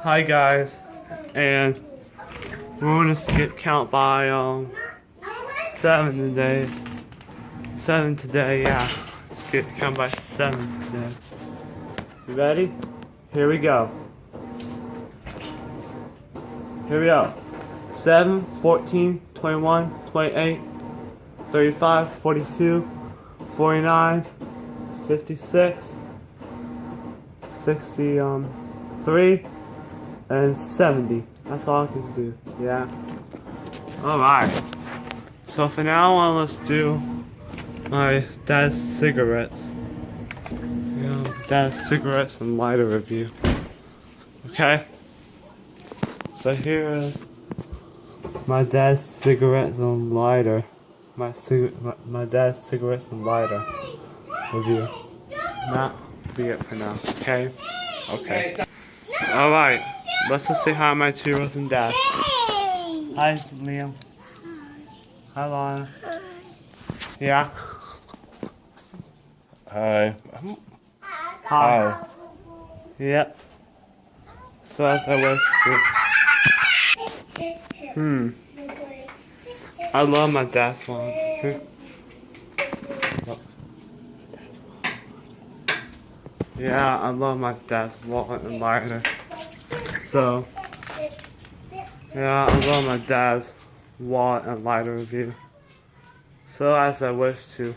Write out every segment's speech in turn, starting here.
Hi guys, and we're gonna skip count by 7 today. 7 today, yeah. Skip count by 7 today. You ready? Here we go. Here we go. 7, 14, 21, 28, 35, 42, 49, 56, 63, and 70. That's all I can do. Yeah. Alright. So for now on, let's do my dad's cigarettes. Dad's cigarettes and lighter review. Okay? So here is my dad's cigarettes and lighter. My dad's cigarettes and lighter review. That will be it for now. Okay? Okay. Alright. Let's just say hi to my 2-year-olds and dad. Hi, Liam. Hi, Lana. Yeah. Hi. Hi. Yep. So as I was I love my dad's wallet. Yeah, I love my dad's wallet and lighter. So yeah, I love my dad's wallet and lighter review. So as I wish to.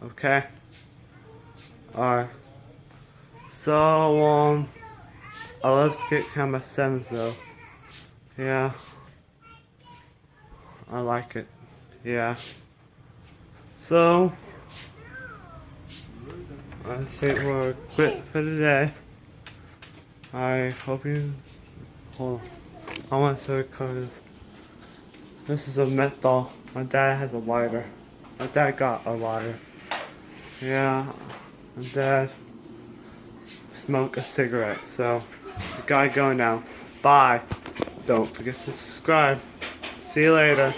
Okay? Alright. So let's get count by 7 though. Yeah. I like it. Yeah. So I think we're quit for today. I hope you hold on. I want to close. This is a menthol. My dad has a lighter. My dad got a lighter. Yeah. My dad smoked a cigarette. So I gotta go now. Bye. Don't forget to subscribe. See you later.